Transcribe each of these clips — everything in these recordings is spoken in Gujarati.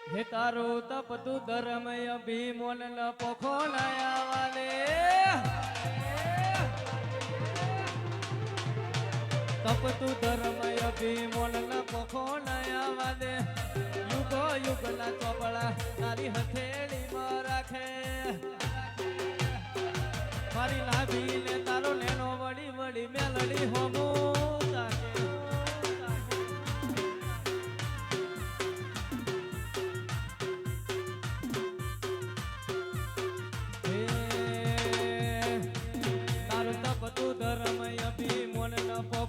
હે તારું તપતું ધર્મય ભીમોન ન પોખો નયા વાલે તપતું ધર્મય ભીમોન ન પોખો નયા વાલે યુગો યુગના ચોપડા તારી હથેળીમાં રાખે મારી નાભીને તારો નેનો વળી વળી મેલડી હોમો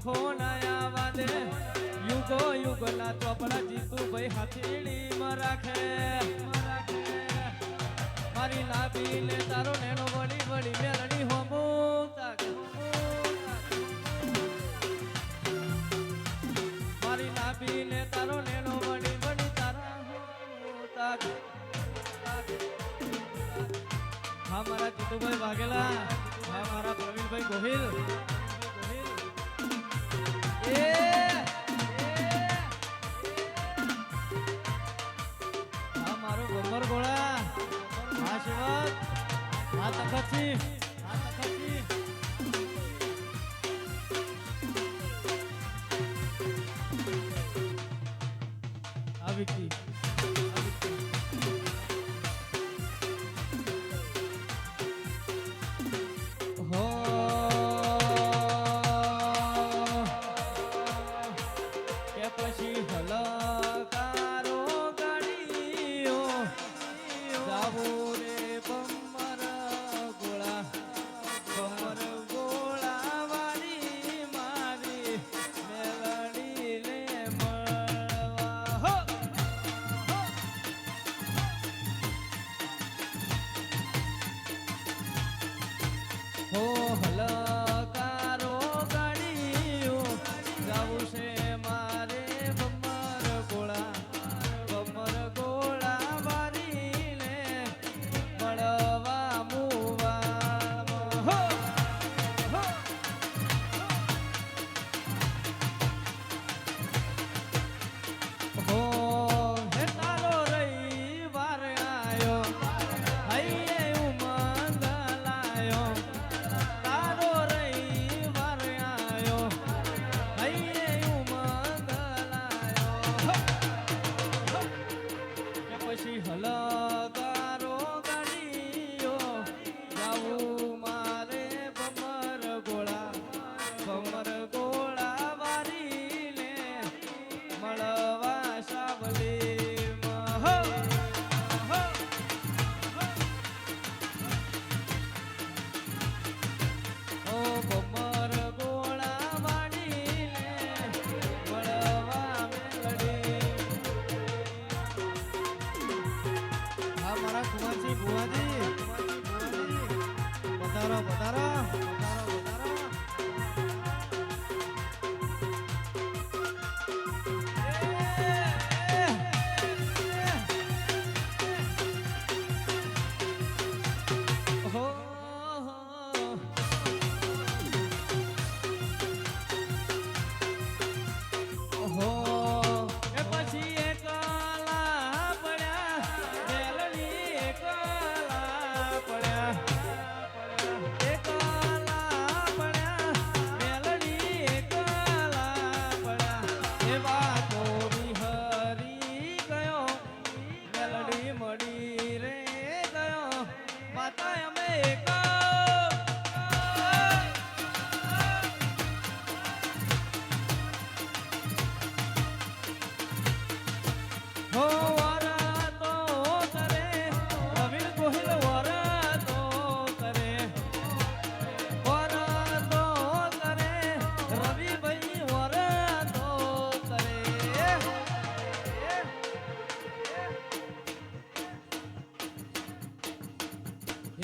પોખો નયા વાદે યુગો યુગના ચોપડા જીતુ ભાઈ હાથીડીમાં રાખે મારી નાભીને તારો નેનો વળી વળી મેલડી હોમો મારી નાભીને તારો નેનો વળી વળી તારા હા મારા જીતુભાઈ વાઘેલા હા મારા પ્રવીણભાઈ ગોહિલ મારો ગોબર ગોળા હા શિવક હા તખતસિંહ આ વિકી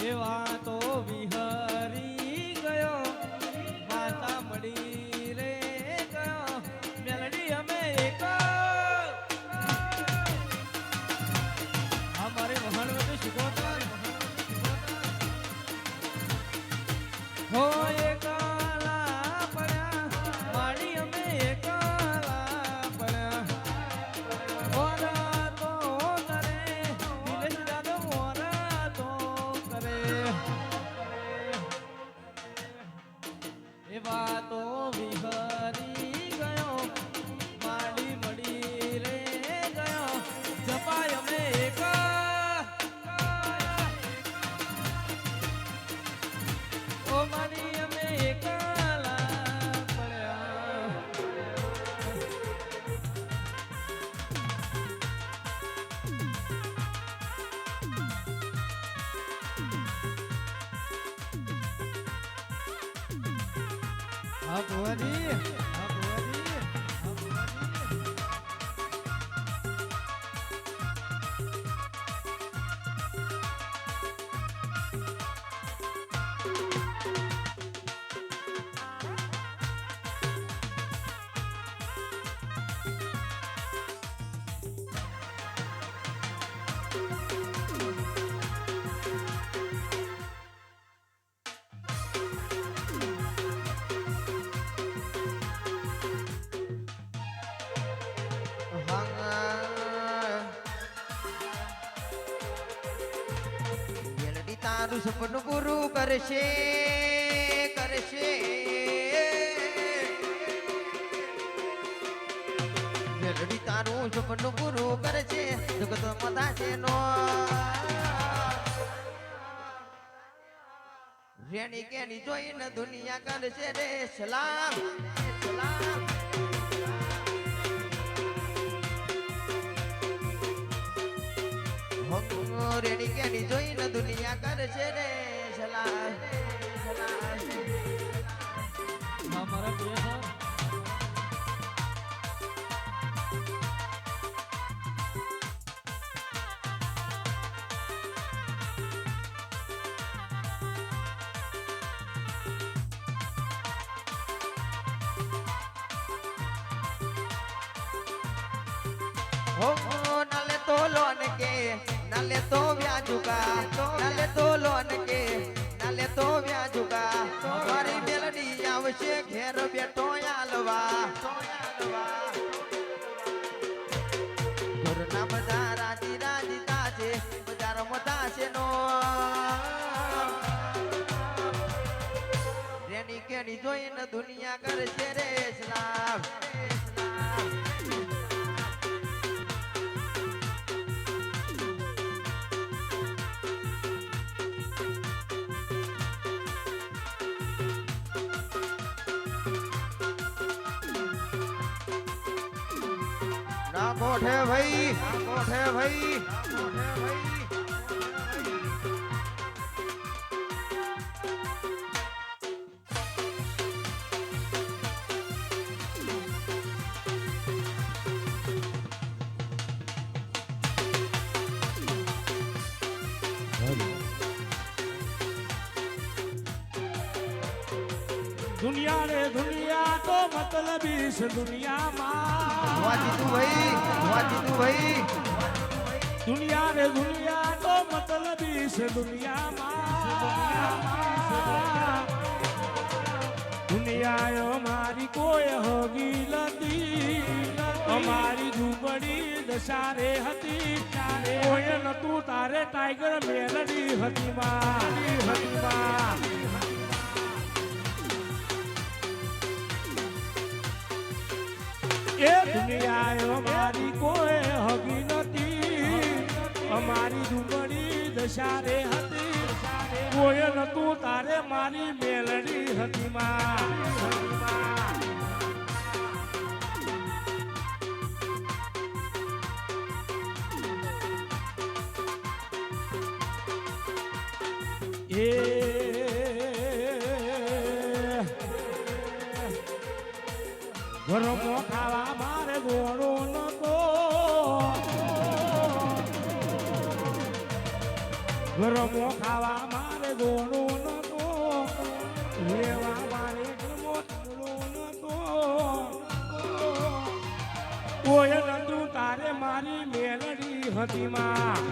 એવા તો વિહરી ગયો માતા મળી રે ગયો મેલડી અમે એક અમારે મહાન બધું શીખવતા હો એકલા પડ્યા માડી અમે એકલા પડ્યા ઓરા તો કરે હા ભુવાજી હા ભુવાજી હા ભુવાજી વેલડી તારું સપનું પૂરું કરશે કરશે વેલડી તારું સપનું પૂરું કરશે જગત મતા છે નો રેણી કેની જોઈને દુનિયા કરશે રે સલામ સલામ રેડી કેની જોઈને દુનિયા કરશે રે સલાહ સલાહ હા મારા પ્રિય સર હો નાલે તો લોન કે નાલે તો વ્યાજુકા નાલે તો લોન કે નાલે તો વ્યાજુકા મારી મેલડી આવશે ઘેર બેઠો આલવા ઘરના બધા રાજી રાજી તાશે બજારમાં તાશે નો રેની કેની જોઈને દુનિયા કરશે રે સલામ ના કોઠે ભાઈ ના કોઠે ભાઈ કોઠે ભાઈ दुनिया रे दुनिया तो मतलब इस दुनिया વાજી તું ભાઈ વાજી તું ભાઈ दुनिया रे दुनिया तो मतलब इस दुनिया दुनिया हमारी कोई होगी लती हमारी झूपड़ी दशारे हती कोई न तू तारे टाइगर मेलडी हती माँ એ દુનિયા અમારી કોઈ હગી નથી અમારી ઝૂંપડી દશારે હતી કોઈ નતું તારે મારી મેલડી હતી માં ઘરમો ખાવા મારે ગોળો નતો ઘરમો ખાવા મારે ગોળો નતો લેવા મારે ઘરમો ગોળો નતો કોઈ નતું તારે મારી મેલડી હતી માં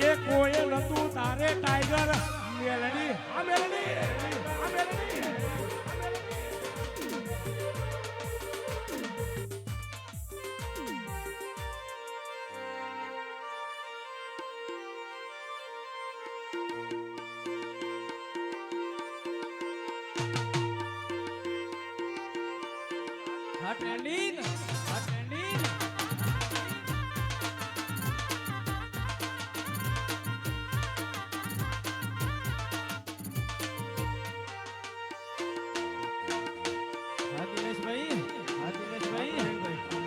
એ કોઈ નતું તારે ટાઈગર મેલડી આ મેલડી આ મેલડી હા ટ્રેન્ડિંગ હા ટ્રેન્ડિંગ હા દિનેશભાઈ હા દિનેશભાઈ હા પ્રવીણભાઈ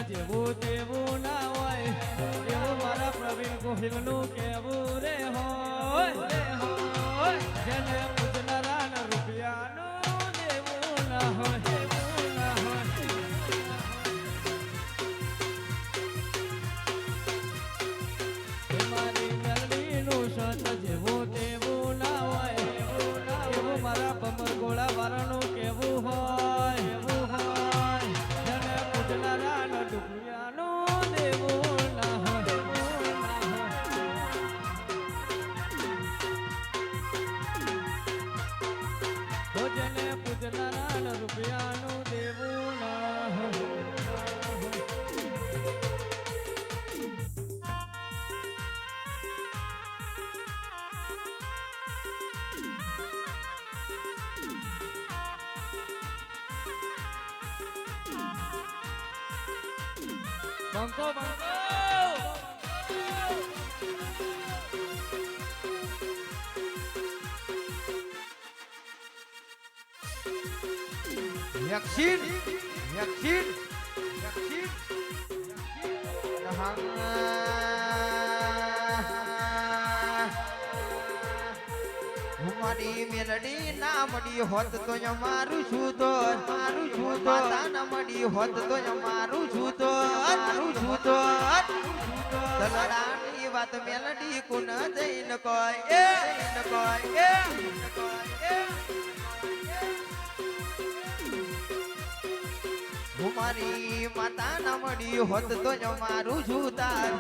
જેવું તેવું ના હોય એવું મારા પ્રવીણ ગોહિલનું કેવું રે હોય જેને પૂજનારા ને રૂપિયાનું દેવું ના હોય દેવું ના હોય એ મારી મેલડીનું સત જેવું તેવું ના હોય એવું મારા બમર ગોળા વાળાનું કેવું હોય એવું હોય જેને પૂજનારા ને રૂપિયાનું દેવું ના હોય દેવું ના હોય જેને પૂજનારા ને રૂપિયાનું દેવું ના હોય બંકો બંકો વેક્સિન વેક્સિન વેક્સિન મારી મેલડી ના મળી હોત તો મારું છું તો મારું છું તો ના મળી હોત તો મારું છું તો મારું છું તો દલડાની વાત મેલડી કુન જઈને કોઈ એ ન કોઈ એ મારી માતા ના મળી હોત તો મારું છું તાર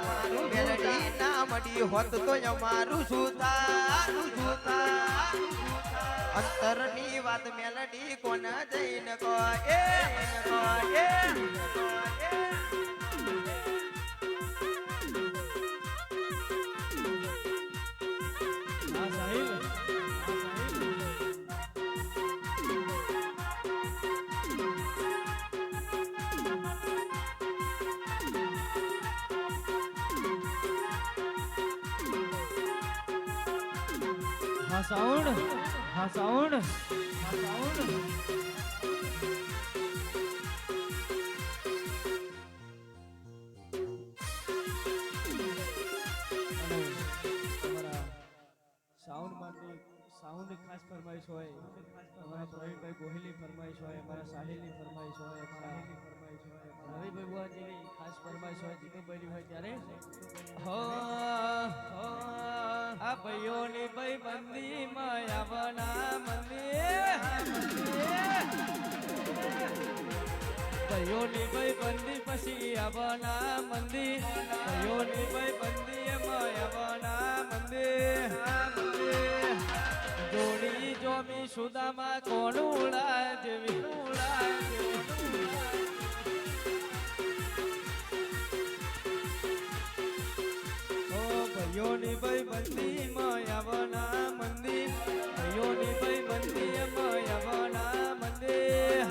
મેલડી ના મળી હોત તો મારું છું તાર અંતરની વાત મેલડી કોણ જઈને કોઈ આ સાહિલ હા સાઉન્ડ હા સાઉન્ડ હા સાઉન્ડ સાઉન્ડ માટે સાઉન્ડ ખાસ ફરમાઈશ હોય અમારા પ્રવીણભાઈ ગોહિલની ફરમાઈશ હોય અમારા સાહિલની ફરમાઈશ હોય સાહિલની ફરમાઈશ હોય રવિભાઈ બુઆ જેવી ખાસ ફરમાઈશ હોય જીતુભાઈની હોય ત્યારે હો આ ભાઈઓની ભાઈ બંદી માયાવના મંદિર ભાઈઓની ભાઈ બંદી પછી આવના મંદિર ભાઈઓની ભાઈ બંદી માયાવના મંદિર જોડી જોમી સુદામાં કોણ ઉડા જેવી ઉડા જેવી ભાઈઓની ભાઈ બંદી માયાવના મંદિર ભાઈઓની ભાઈ બંદી માયાવના મંદિર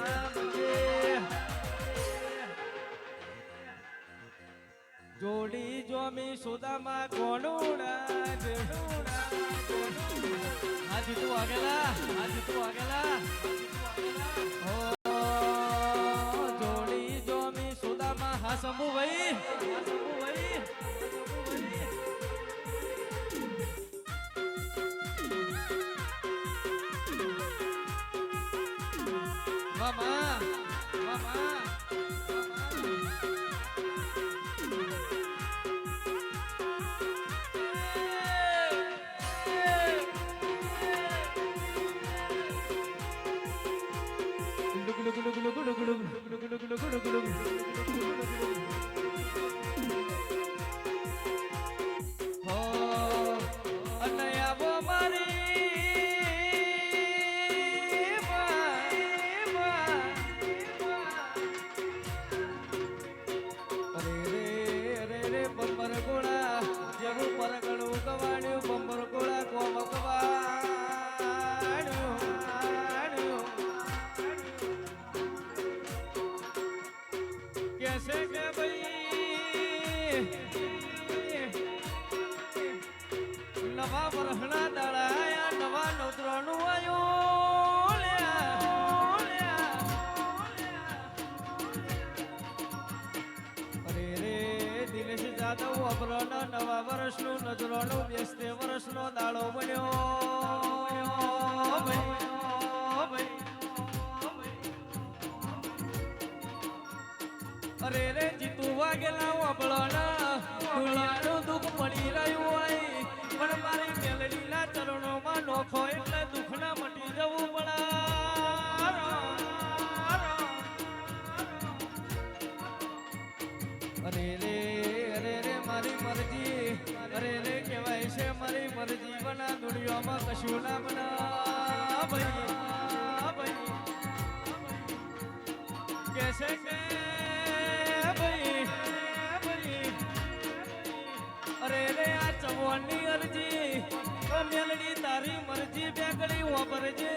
જોડી જોમી સુદામાં કોણુડા હાજી તું આગેલા જોડી જોમી સુદામાં હા શંભુભાઈ Mama, mama, कैसे के भाई દઉં અબરોનો નવા વર્ષનું નજરોનું બેસતે વર્ષનો દાડો બન્યો અરે રે જીતું વાગેલા અબળોના દુનિયાનું દુઃખ પડી રહ્યું હોય પણ મારી મેલડીના ચરણોમાં નોખો એટલે દુઃખના મટી જવું પડે અરે રે મારી મરજી અરે રે કહેવાય છે મારી મરજી બના દુનિયામાં કશું ના બના ભાઈ કે છે કે ભાઈ અરે રે આ ચવણની અરજી મેલડી તારી મરજી બેગડી વાપરજે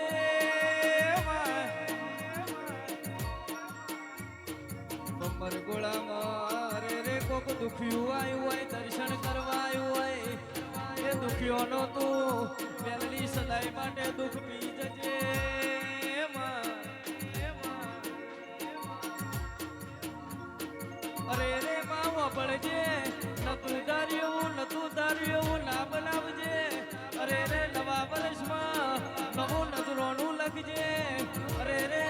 બમ્બર ગોળામાં અરે રે કોક દુખ્યું આવ્યું હોય દર્શન કરવા આવ્યું હોય એ દુખ્યોનો તું મેલડી સદાય માટે દુઃખ પી જજે અરે રે માવો પડજે નતું ધાર્યું ના બનાવજે અરે રે નવા વર્ષમાં નવું નજરોનું લખજે અરે રે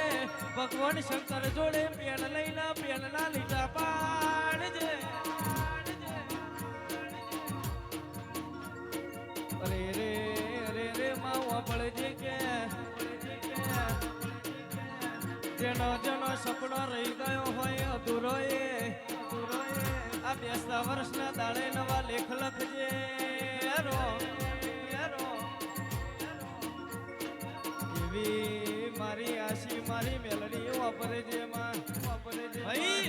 ભગવાન શંકર જોડે પેન લઈના પેનના લીટા પાડજે અરે રે માવો પડજે કે જેનો સપનો રહી ગયો હોય અધૂરો આ બેસતા વર્ષના દાડે નવા લેખ લખજે એવી મારી આશી મારી મેલડી વાપરે છે ભાઈ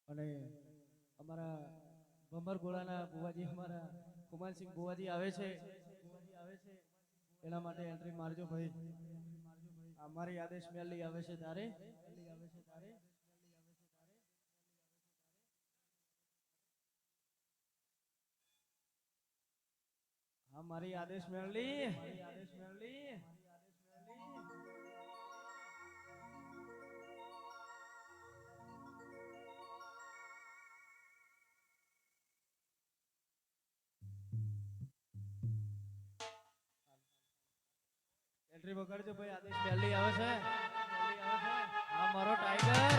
અને અમારા ભમર ગોળાના બુવાજી અમારા કુમારસિંહ બુવાજી આવે છે એના માટે એન્ટ્રી મારજો ભાઈ અમારી આદેશ મેલી આવે છે તારે હા મારી આદેશ મેળલી એન્ટ્રી વગાડજો ભાઈ આદેશ મેલી આવે છે હા મારો ટાઈગર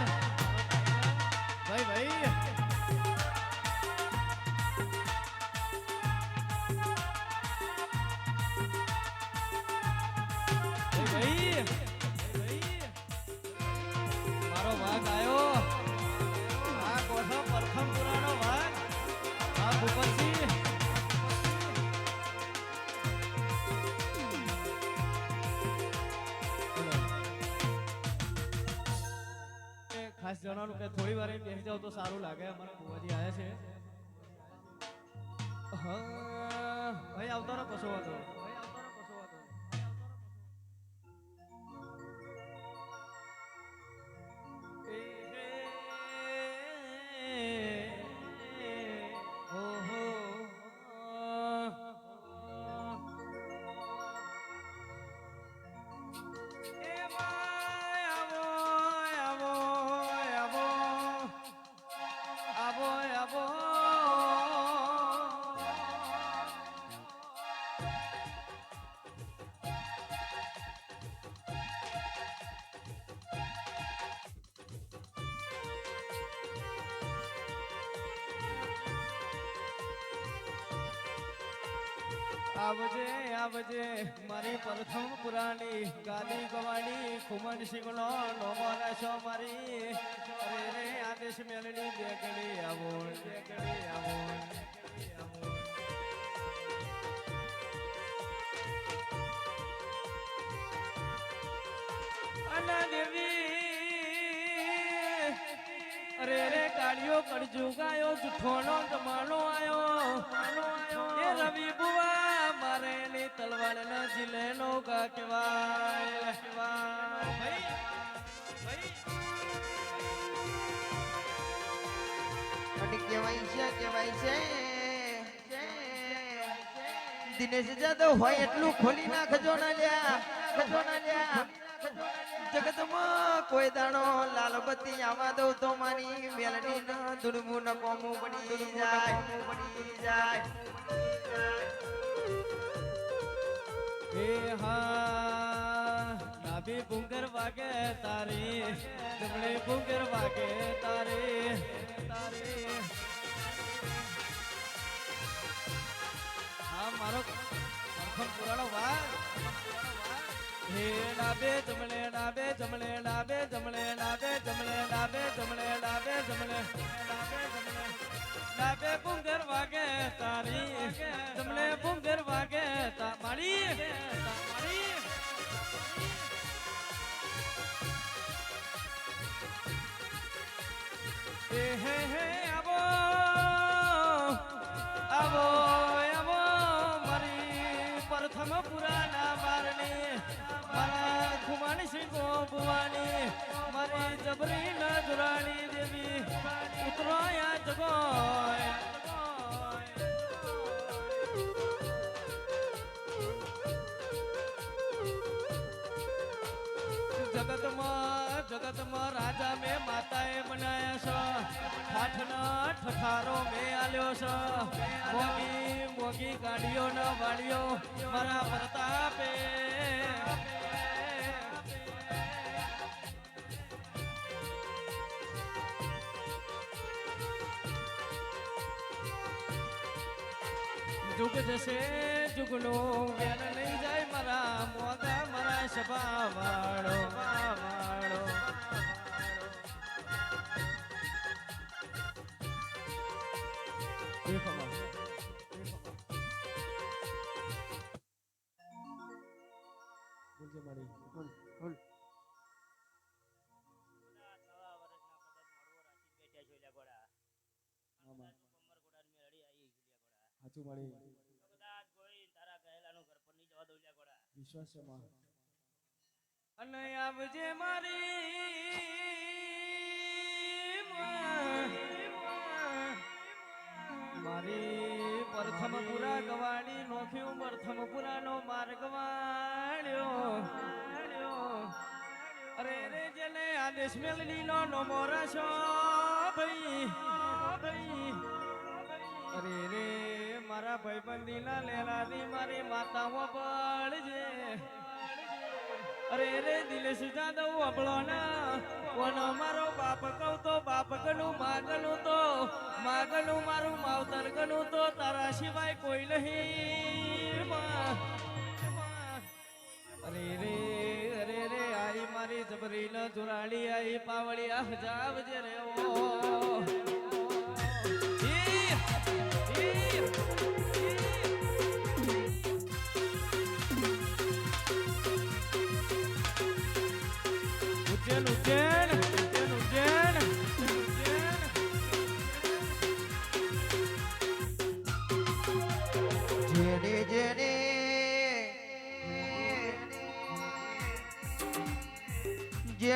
ભાઈ મારો વાઘ આયો આ કોઠો પ્રથમ પુરાનો વાઘ આ ભૂપતસિંહ ખાસ જણાવવાનું કે થોડી વાર બેસી જાવ તો સારું લાગે અમારા બુવાજી આવ્યા છે હા ભાઈ આવતો રહો કશો વાંધો નહીં. આવજે આવજે મારી પ્રથમ પુરાણી ગાદી ગવાણી ખુમન સિંગનો નોમોના શો મારી અરે રે આદેશ મેલડી બેગડી આવો બેગડી આવો અના દેવી અરે રે કાળિયો કડજુ ગાયો જુઠોનો જમાનો આયો એ રવિ બુવા મારે ની તલવાડ ના જીલે નો ગા કેવાય ભાઈ અને કહેવાય છે દિનેશ જાદવ હોય એટલું ખોલી નાખજો ના લ્યા જગતમાં કોઈ દાણો લાલબત્તી આવા દઉં તો મારી મેલડી ન દુડમું ન કોમું પડી જાય એ હા ડાબી ભૂંગર વાગે તારી જમણી ભૂંગર વાગે તારી હા મારો પ્રથમ પુરાણો વાગ હે ડાબે જમણે ડાબે જમણે ડાબે જમણે ડાબે જમણે ડાબે જમણે ડાબે જમણે ડાબે જમણે ડાબે ભૂંગર વાગે તારી જમણે ભૂંગર વાગે મારી એ હે હે આવો આવો આવો મારી પ્રથમ પુરાના બારણી મારા ખુમાની સિંગો ભુવાની મારી જબરી ન જુરાણી દેવી ઉતરોયા જગોય જગતમાં રાજા મેં માતાએ બનાયા છે ઠાઠના ઠઠારો મેં આલ્યો છે મોગી ગાડીઓ ન વાળીઓ મારા પ્રતાપે જુગ જશે જુગનું વેન નહીં જાય મારા મોગા મારા સભા વાળો વિશ્વાસ છે અને આવજે મારી પ્રથમ પુરા ગવાડી નોખ્યું પ્રથમ પુરાનો માર્ગ વાળ્યો અરે રે જેને આદેશ મેલડી નો મોરા છો ભાઈ અરે રે મારા ભાઈબંધી ના લેલાની મારી માતાઓ પડજે અરે રે દિલેશ જાદવ અબળો ના કોનો મારો બાપ કહું તો બાપ ગનું માગનું તો માગનું મારું માવતર ગનું તો તારા સિવાય કોઈ નહીં અરે રે આઈ મારી જબરી ન જુરાણી આઈ પાવળી જાવજે રે ઓ Jen.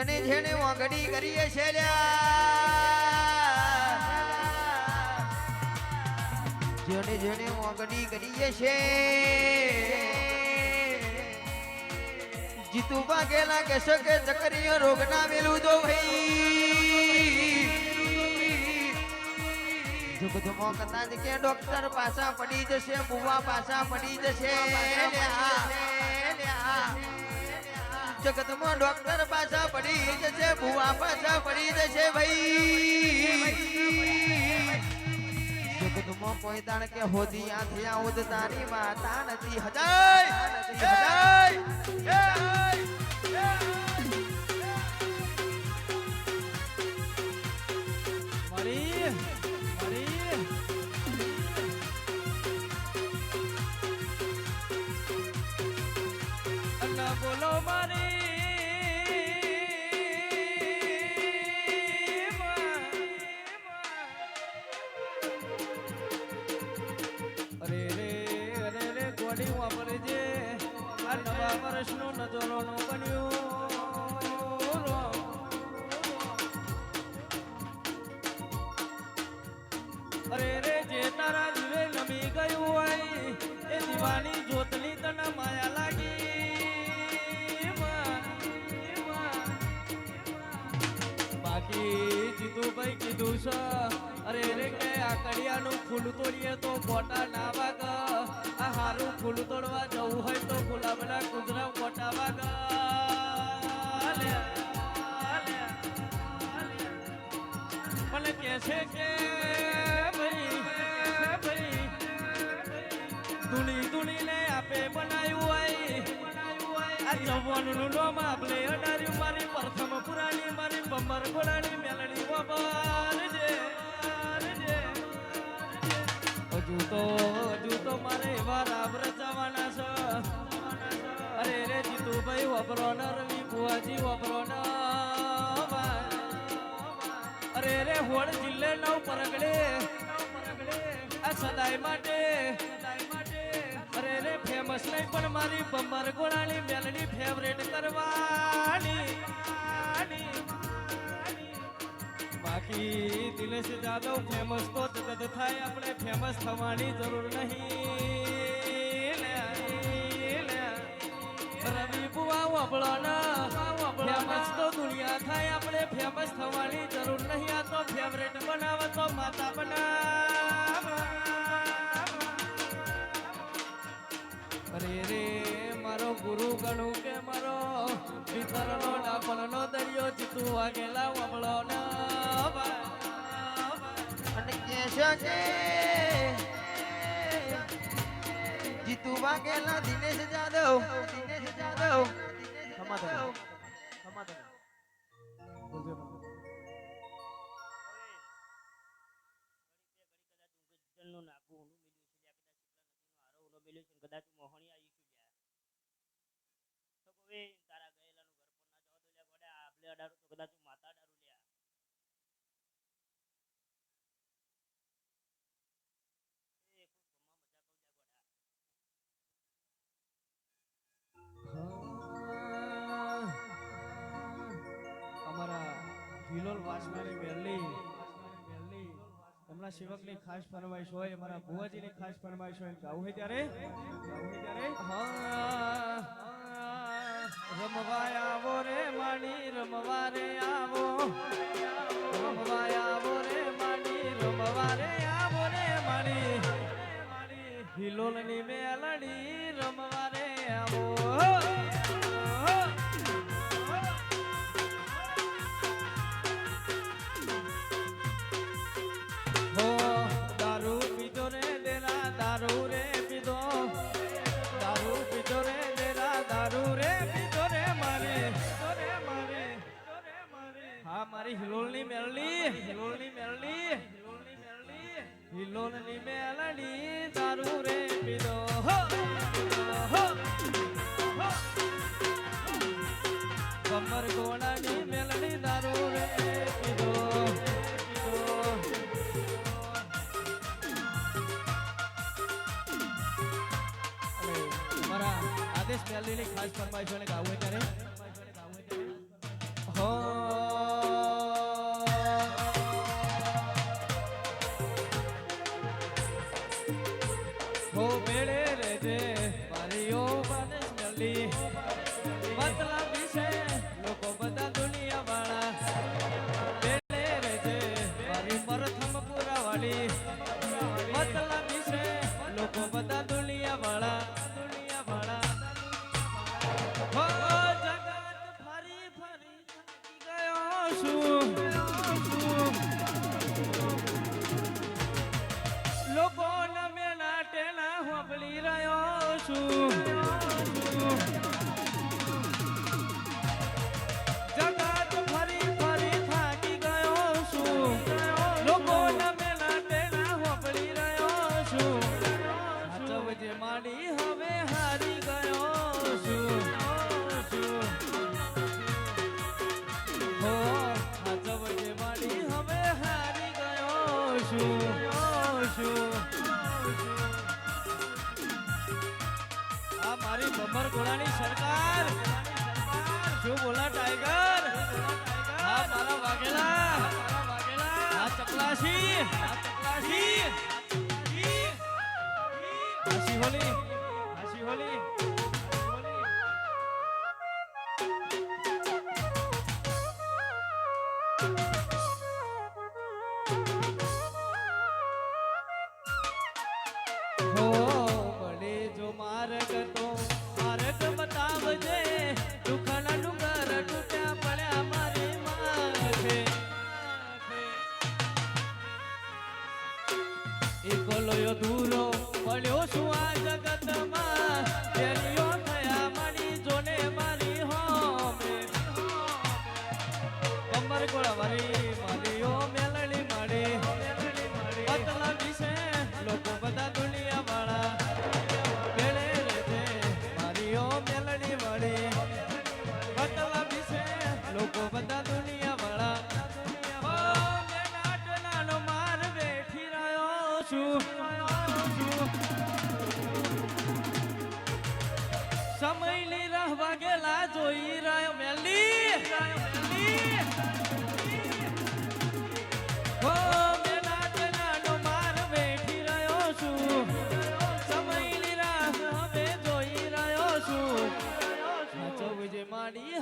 જેને જેને ઓગડી કરીએ છે લ્યા જેને જેને ઓગડી કરીએ છે જીતુ વાગેલા કહેશો કે ચકરીયો રોગ ના મેલું તો ભાઈ જગતમો કદાચ કે ડોક્ટર પાછા પડી જશે બુવા પાછા પડી જશે જગતમાં ડોક્ટર પાછા પડી જશે બુવા પાછા પડી જશે ભાઈ જગતમાં કોઈ તાણ કે હોદી આ થયા હોદ તારી માતા નથી મારી મારી અન્ના બોલો મારી અરે રે અરે રે ગોડી વાપરે જે આ નવા વર્ષનો નજરોનો બન્યો અરે રે જે તારા જીવે નમી ગયું હોય એ દીવાની જોતની તને માયા લાગી બાકી જીતુભાઈ કીધું છે અરે રે કે આ કડિયાનું ફૂલ તોડીએ તો ગોટા ના વાગ આ હારું ફૂલ તોડવા જવું હોય તો ગુલાબના કુંજરા ગોટા વાગ મને કહે છે કે ધૂણીને આપે બનાવ્યું હોય આ જવાનું નામ આપણે અડાર્યું મારી પ્રથમ પુરાણી મારી બમર ગોળાની મેલડી બબર હજુ તો મારે એવા રાબ રચાવાના છે અરે રે જીતુભાઈ વપરો ન રવિ બુઆજી વપરો ન અરે રે હોડ જિલ્લે નવ પરગડે આ સદાય માટે અરે રે ફેમસ નહીં પણ મારી બમ્બર ગોળાની મેલડી ફેવરેટ કરવાની બાકી દિનેશ જાદવ ફેમસ તો જગત થાય આપણે ફેમસ થવાની જરૂર નહીં રવિ બુઆ વબળાના ફેમસ તો દુનિયા થાય આપણે ફેમસ થવાની જરૂર નહીં આ તો ફેવરેટ બનાવે તો માતા બનાવ અરે રે મારો ગુરુ ગણું કે મારો ભીતરનો ડાપણનો દરિયો જીતું વાગેલા વબળો અને કહેશો કે જીતુ વાગેલા દિનેશ જાદવ કદાચ મોહણી આવી તો હવે તારા ગયેલાનું ઘર પર ના જવા દો લ્યા ગોડા આપણે અડાડું તો કદાચ માતા અડાડું લ્યા અમારા હિલોલ વાસનાની વેરલી એમના સેવકની ખાસ ફરમાઈશ હોય અમારા બુવાજીની ખાસ ફરમાઈશ હોય ગાવું હોય ત્યારે રમવા આવો રે માણી રમવા રે આવો રમવા આવો રે માણી રમવા રે આવો રે માણી હિલોલની મેલડી રમવા રે આવો મારી હિલોલની મેલડી દારૂ રે પીધો કમર ગોળાની મેલડી દારૂ રે પીધો મારા આદેશ મેલડીની ખાસ ફરમાઈશોને ગાવું ત્યારે હો આ મારી બમર ઘોડાની સરકાર શું બોલા ટાઈગર આ મારા વાઘેલા આ ચકલાસી હાસી હોલી હો મળે જો માર્ગ તો માર્ગ બતાવજે દુઃખના ડુંગર તૂટ્યા પડ્યા મારી માથે એકલોયો દૂરો પડ્યો છું આ જગતમાં તેરીઓ થયા મારી જોને મારી હોમે કમર ગોળા મારી મારીઓ મેલડી માડી પતલા વિશે લોકો બધા દુનિયા વાળા બેડે રે મારીઓ મેલડી વાળી પતલા વિશે લોકો બધા દુનિયા વાળા ઓ મે નાટનાનો માર બેઠી રહ્યો છું સમયની રાહ વાગેલા જોઈ રહ્યો મેલી હો મે નાટનાનો માર બેઠી રહ્યો છું સમયની રાહ હવે જોઈ રહ્યો છું સાચો વિજય માડી